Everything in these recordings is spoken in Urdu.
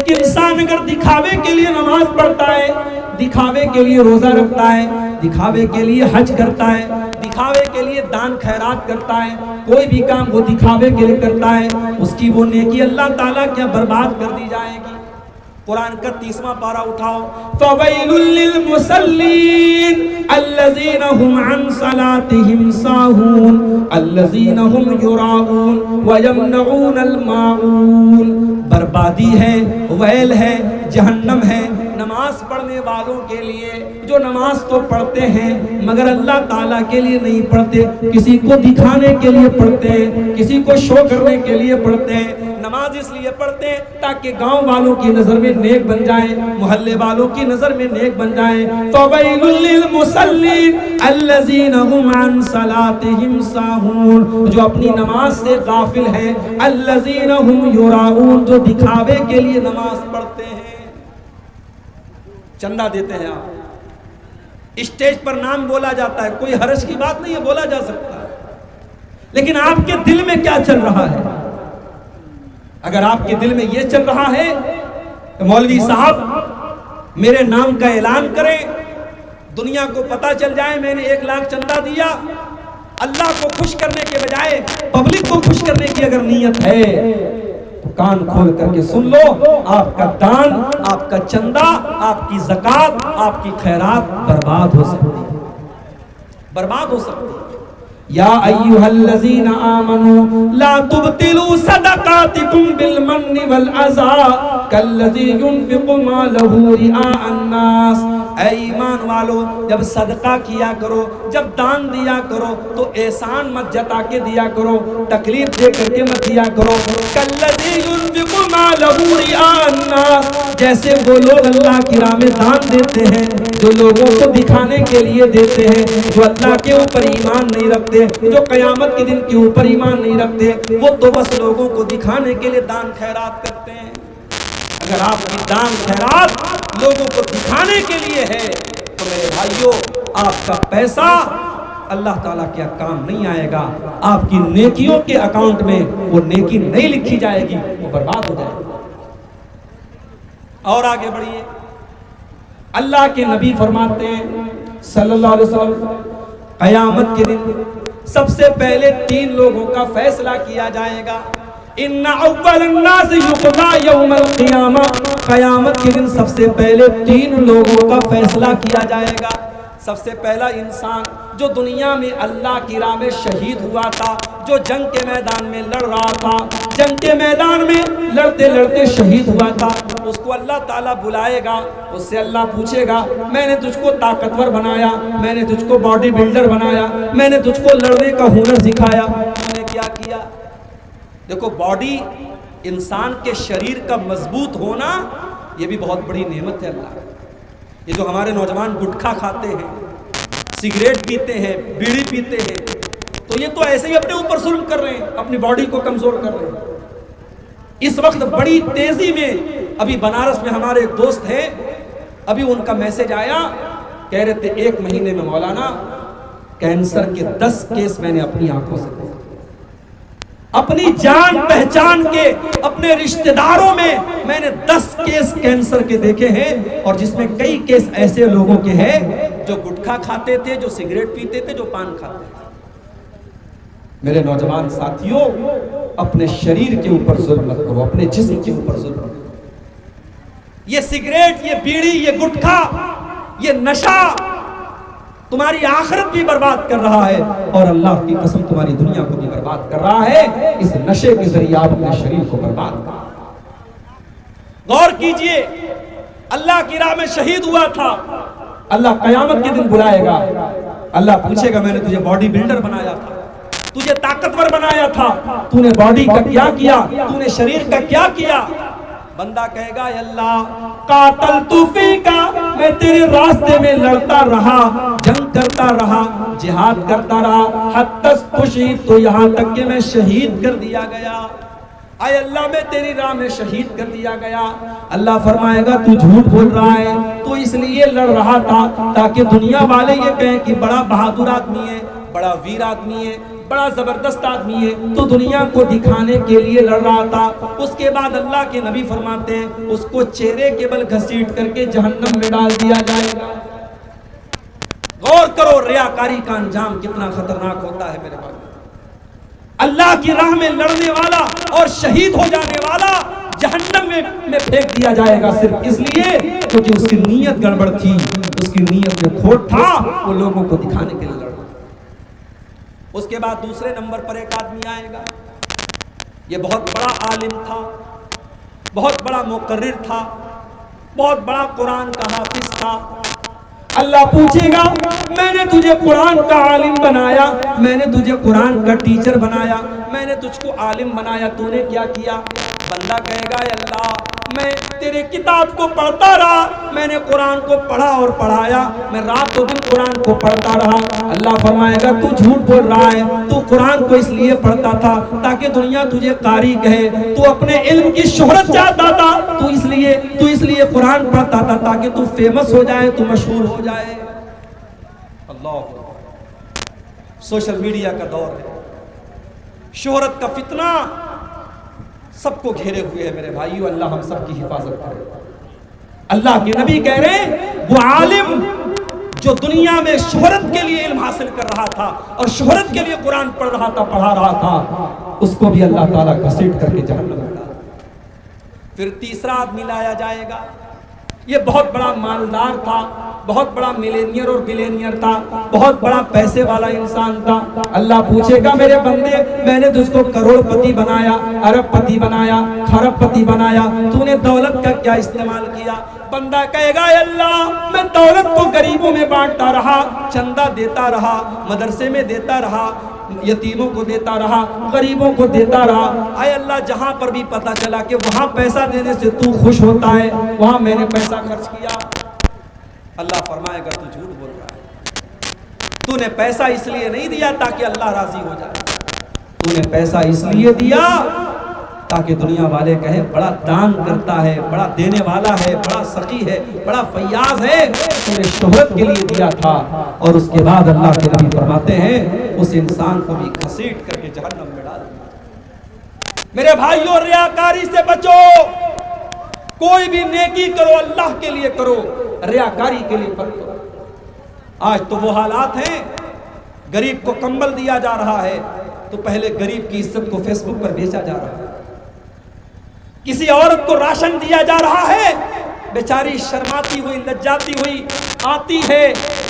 ایک انسان اگر دکھاوے کے لیے نماز پڑھتا ہے، دکھاوے کے لیے روزہ رکھتا ہے، دکھاوے کے لیے حج کرتا ہے، دکھاوے کے لیے دان خیرات کرتا ہے، کوئی بھی کام وہ دکھاوے کے لیے کرتا ہے، اس کی وہ نیکی اللہ تعالیٰ کیا برباد کر دی جائے گی۔ قرآن کا 30واں پارہ اٹھاؤ، فَوَيْلٌ لِّلْمُصَلِّينَ الَّذِينَ هُمْ عَنْ صَلَاتِهِمْ سَاهُونَ الَّذِينَ هُمْ يُرَاءُونَ وَيَمْنَعُونَ الْمَاعُونَ۔ بربادی ہے، ویل ہے، جہنم ہے نماز پڑھنے والوں کے لیے جو نماز تو پڑھتے ہیں مگر اللہ تعالیٰ کے لیے نہیں پڑھتے، کسی کو دکھانے کے لیے پڑھتے ہیں، کسی کو شو کرنے کے لیے پڑھتے ہیں۔ نماز اس لیے پڑھتے ہیں تاکہ گاؤں والوں کی نظر میں نیک بن جائیں، محلے والوں کی نظر میں نیک بن جائیں۔ فَوَيْلٌ لِّلْمُصَلِّينَ الَّذِينَ هُمْ عَنْ صَلَاتِهِمْ سَاهُونَ، جو اپنی نماز سے غافل ہیں، الَّذِينَ هُمْ يُرَاءُونَ، جو دکھاوے کے لیے نماز پڑھتے ہیں۔ چندہ دیتے ہیں آپ، اسٹیج پر نام بولا جاتا ہے، کوئی حرج کی بات نہیں ہے، بولا جا سکتا ہے، لیکن آپ کے دل میں کیا چل رہا ہے؟ اگر آپ کے دل میں یہ چل رہا ہے کہ مولوی صاحب میرے نام کا اعلان کریں، دنیا کو پتہ چل جائے میں نے 1 لاکھ چندہ دیا، اللہ کو خوش کرنے کے بجائے پبلک کو خوش کرنے کی اگر نیت ہے تو کان کھول کر کے سن لو، آپ کا دان، آپ کا چندہ، آپ کی زکوٰۃ، آپ کی خیرات برباد ہو سکتی ہے، برباد ہو سکتی ہے۔ یا ایھا الذین آمنوا لا تبطلوا صدقاتکم بالمن والعذا کالذی ينفق مالہ رئاء الناس۔ اے ایمان والو، جب صدقہ کیا کرو، جب دان دیا کرو تو احسان مت جتا کے دیا کرو، تکلیف دے کر کے مت دیا کرو۔ کالذی ينفق مالہ رئاء الناس، جیسے وہ لوگ اللہ کی راہ میں دان دیتے ہیں، جو لوگوں کو دکھانے کے لیے دیتے ہیں، جو اللہ کے اوپر ایمان نہیں رکھتے، جو قیامت کے دن کے اوپر ایمان نہیں رکھتے، وہ تو بس لوگوں کو دکھانے کے لیے دان خیرات کرتے ہیں۔ اگر آپ کی دان خیرات لوگوں کو دکھانے کے لیے ہے تو میرے بھائیوں، آپ کا پیسہ اللہ تعالیٰ کیا کام نہیں آئے گا، آپ کی نیکیوں کے اکاؤنٹ میں وہ نیکی نہیں لکھی جائے گی، وہ برباد ہو جائے گی۔ اور آگے بڑھیے، اللہ کے نبی فرماتے ہیں صلی اللہ علیہ وسلم، قیامت کے دن سب سے پہلے 3 لوگوں کا فیصلہ کیا جائے گا۔ ان اول الناس یقضی یوم القیامہ، قیامت کے دن سب سے پہلے 3 لوگوں کا فیصلہ کیا جائے گا۔ سب سے پہلا انسان جو دنیا میں اللہ کی راہ میں شہید ہوا تھا، جو جنگ کے میدان میں لڑ رہا تھا، جنگ کے میدان میں لڑتے لڑتے شہید ہوا تھا، اس کو اللہ تعالیٰ بلائے گا، اس سے اللہ پوچھے گا میں نے تجھ کو طاقتور بنایا، میں نے تجھ کو باڈی بلڈر بنایا، میں نے تجھ کو لڑنے کا ہنر سکھایا، میں نے کیا کیا؟ دیکھو، باڈی، انسان کے شریر کا مضبوط ہونا یہ بھی بہت بڑی نعمت ہے اللہ۔ یہ جو ہمارے نوجوان گٹکھا کھاتے ہیں، سگریٹ پیتے ہیں، بیڑی پیتے ہیں، تو یہ تو ایسے ہی اپنے اوپر ظلم کر رہے ہیں، اپنی باڈی کو کمزور کر رہے ہیں۔ اس وقت بڑی تیزی میں ابھی بنارس میں ہمارے ایک دوست ہیں، ابھی ان کا میسج آیا، کہہ رہے تھے 1 مہینے میں مولانا کینسر کے 10 کیس میں نے اپنی آنکھوں سے دیکھے، اپنی جان پہچان کے اپنے رشتہ داروں میں نے 10 کیس کینسر کے دیکھے ہیں، اور جس میں کئی کیس ایسے لوگوں کے ہیں جو گٹکھا کھاتے تھے، جو سگریٹ پیتے تھے، جو پان کھاتے تھے۔ میرے نوجوان ساتھیوں، اپنے شریر کے اوپر ظلم مت کرو، اپنے جسم کے اوپر ظلم مت کرو۔ یہ سگریٹ، یہ بیڑی، یہ گٹکھا، یہ نشہ تمہاری آخرت بھی برباد کر رہا ہے، اور اللہ کی قسم تمہاری دنیا کو بھی برباد کر رہا ہے۔ اس نشے کے ذریعے آپ اپنے شریر کو برباد کر رہا ہے۔ غور کیجئے، اللہ کی راہ میں شہید ہوا تھا، اللہ قیامت کے دن بلائے گا، اللہ پوچھے گا میں نے تجھے باڈی بلڈر بنایا تھا، تجھے طاقتور بنایا تھا، تو نے باڈی کا کیا کیا، تو نے شریر کا کیا کیا؟ بندہ کہے گا اے اللہ قاتلت فیکا، میں تیرے راستے میں لڑتا رہا، جنگ کرتا رہا، جہاد کرتا رہا، حتی استشہدت، تو یہاں تک کہ میں شہید کر دیا گیا۔ اے اللہ میں تیری راہ میں شہید کر دیا گیا۔ اللہ فرمائے گا تو جھوٹ بول رہا ہے، تو اس لیے لڑ رہا تھا تاکہ دنیا والے یہ کہیں کہ بڑا بہادر آدمی ہے، بڑا ویر آدمی ہے، بڑا زبردست آدمی ہے، تو دنیا کو دکھانے کے لیے لڑ رہا تھا۔ اس کے بعد اللہ کے نبی فرماتے ہیں اس کو چہرے کے بل گھسیٹ کر کے جہنم میں ڈال دیا جائے گا۔ غور کرو ریاکاری کا انجام کتنا خطرناک ہوتا ہے میرے بھائی۔ اللہ کی راہ میں لڑنے والا اور شہید ہو جانے والا جہنم میں پھینک دیا جائے گا، صرف اس لیے کیونکہ اس کی نیت گڑبڑ تھی، اس کی نیت میں کھوٹ تھا، وہ لوگوں کو دکھانے کے لیے لڑ رہا۔ اس کے بعد دوسرے نمبر پر ایک آدمی آئے گا، یہ بہت بڑا عالم تھا، بہت بڑا مقرر تھا، بہت بڑا قرآن کا حافظ تھا۔ اللہ پوچھے گا میں نے تجھے قرآن کا عالم بنایا، میں نے تجھے قرآن کا ٹیچر بنایا، میں نے تجھ کو عالم بنایا، تو نے کیا کیا؟ بندہ کہے گا اے اللہ میں تیرے کتاب کو پڑھتا رہا، میں نے قرآن کو پڑھا اور پڑھایا، میں رات و دن قرآن کو پڑھتا رہا۔ اللہ فرمائے گا تو جھوٹ بول رہا ہے، تو قرآن کو اس لیے پڑھتا تھا تاکہ دنیا تجھے قاری کہے، تو اپنے علم کی شہرت چاہتا تھا، تو اس لیے قرآن پڑھتا تھا تاکہ تو فیمس ہو جائے، تو مشہور ہو جائے۔ اللہ سوشل میڈیا کا دور ہے، شہرت کا فتنہ سب کو گھیرے ہوئے ہے میرے بھائیو، اللہ ہم سب کی حفاظت کرے۔ اللہ کے نبی کہہ رہے ہیں وہ عالم جو دنیا میں شہرت کے لیے علم حاصل کر رہا تھا اور شہرت کے لیے قرآن پڑھ رہا تھا، پڑھا رہا تھا، اس کو بھی اللہ تعالیٰ گھسیٹ کر کے جہنم میں ڈالا۔ پھر تیسرا آدمی لایا جائے گا، یہ بہت بڑا مالدار تھا، بہت بڑا ملینئر اور بلینئر تھا، بہت بڑا پیسے والا انسان تھا۔ اللہ پوچھے گا میرے بندے میں نے تجھ کو کروڑ پتی بنایا، ارب پتی بنایا، خرب پتی بنایا، تو نے دولت کا کیا استعمال کیا؟ بندہ کہے گا اے اللہ میں دولت کو غریبوں میں بانٹتا رہا، چندہ دیتا رہا، مدرسے میں دیتا رہا، یتیموں کو دیتا رہا، غریبوں کو دیتا رہا، اے اللہ جہاں پر بھی پتا چلا کہ وہاں پیسہ دینے سے تو خوش ہوتا ہے وہاں میں نے پیسہ خرچ کیا۔ اللہ فرمائے گا تو جھوٹ بول رہا ہے، تو نے پیسہ اس لیے نہیں دیا تاکہ اللہ راضی ہو جائے، تو نے پیسہ اس لیے دیا تاکہ دنیا والے کہیں بڑا دان کرتا ہے، بڑا دینے والا ہے، بڑا سخی ہے، بڑا فیاض ہے، تو نے شہرت کے لیے دیا تھا۔ اور اس کے بعد اللہ کے نبی فرماتے ہیں اس انسان کو بھی گھسیٹ کر کے جہنم میں ڈال دیا۔ میرے بھائیوں ریاکاری سے بچو، کوئی بھی نیکی کرو اللہ کے لیے کرو، ریاکاری کے لیے مت کرو۔ آج تو وہ حالات ہیں، غریب کو کمبل دیا جا رہا ہے تو پہلے غریب کی عزت کو فیس بک پر بیچا جا رہا ہے، کسی عورت کو راشن دیا جا رہا ہے، بیچاری شرماتی ہوئی لجاتی ہوئی آتی ہے،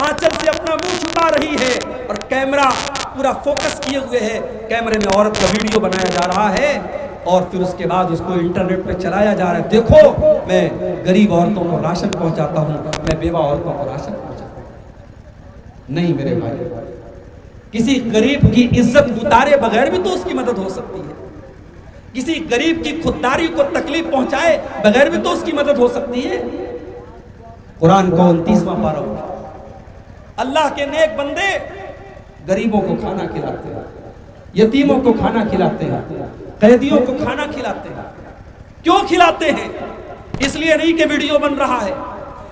آنچل سے اپنا منہ چھپا رہی ہے اور کیمرہ پورا فوکس کیے ہوئے ہے، کیمرے میں عورت کا ویڈیو بنایا جا رہا ہے اور پھر اس کے بعد اس کو انٹرنیٹ پہ چلایا جا رہا ہے، دیکھو میں غریب عورتوں کو راشن پہنچاتا ہوں، میں بیوہ عورتوں کو راشن پہنچاتا ہوں۔ نہیں میرے بھائی، کسی غریب کی عزت اتارے بغیر بھی تو اس کی مدد ہو سکتی ہے، کسی غریب کی خودداری کو تکلیف پہنچائے بغیر بھی تو اس کی مدد ہو سکتی ہے۔ قرآن کو 29واں پارہ اللہ کے نیک بندے غریبوں کو کھانا کھلاتے ہیں، یتیموں کو کھانا کھلاتے ہیں، قیدیوں کو کھانا کھلاتے ہیں۔ کیوں کھلاتے ہیں؟ اس لیے نہیں کہ ویڈیو بن رہا ہے،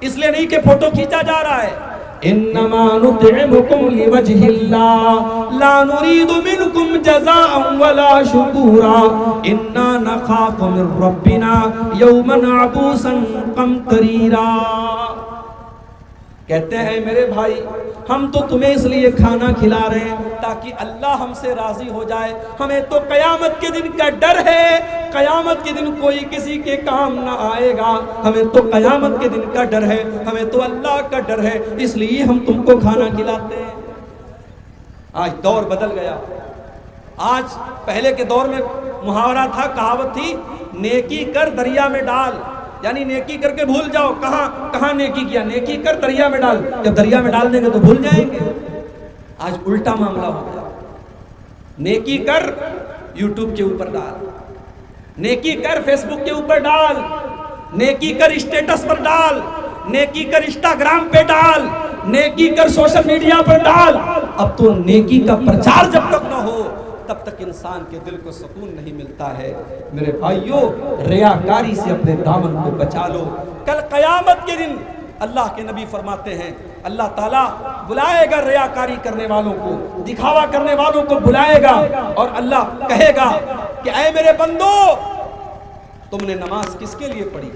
اس لیے نہیں کہ فوٹو کھینچا جا رہا ہے، انما نطعمکم لوجہ اللہ لا نرید منکم جزاء ولا شکورا انا نخاف من ربنا یوما عبوسا قمطریرا۔ کہتے ہیں میرے بھائی ہم تو تمہیں اس لیے کھانا کھلا رہے ہیں تاکہ اللہ ہم سے راضی ہو جائے، ہمیں تو قیامت کے دن کا ڈر ہے، قیامت کے دن کوئی کسی کے کام نہ آئے گا، ہمیں تو قیامت کے دن کا ڈر ہے، ہمیں تو اللہ کا ڈر ہے، اس لیے ہم تم کو کھانا کھلاتے ہیں۔ آج دور بدل گیا، آج پہلے کے دور میں محاورہ تھا، کہاوت تھی نیکی کر دریا میں ڈال، یعنی نیکی کر کے بھول جاؤ، کہاں نیکی کیا، نیکی کر دریا میں ڈال، جب دریا میں ڈال دیں گے تو بھول جائیں گے۔ آج الٹا معاملہ ہو گیا، نیکی کر یوٹیوب کے اوپر ڈال، نیکی کر فیس بک کے اوپر ڈال، نیکی کر اسٹیٹس پر ڈال، نیکی کر انسٹاگرام پہ ڈال، نیکی کر سوشل میڈیا پر ڈال۔ اب تو نیکی کا پرچار جب تک نہ ہو تب تک انسان کے دل کو سکون نہیں ملتا ہے۔ میرے بھائیوں ریاکاری سے اپنے دامن کو بچا لو، کل قیامت کے دن اللہ کے نبی فرماتے ہیں اللہ تعالیٰ بلائے گا ریاکاری کرنے والوں کو، دکھاوا کرنے والوں کو بلائے گا، اور اللہ کہے گا کہ اے میرے بندو، تم نے نماز کس کے لیے پڑھی؟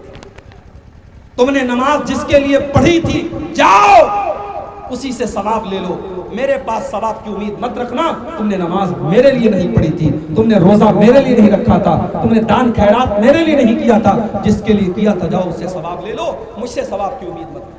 تم نے نماز جس کے لیے پڑھی تھی، جاؤ اسی سے ثواب لے لو، میرے پاس ثواب کی امید مت رکھنا۔ تم نے نماز میرے لیے نہیں پڑھی تھی، تم نے روزہ میرے لیے نہیں رکھا تھا، تم نے دان خیرات میرے لیے نہیں کیا تھا، جس کے لیے کیا تھا جاؤ اس سے ثواب لے لو، مجھ سے ثواب کی امید مت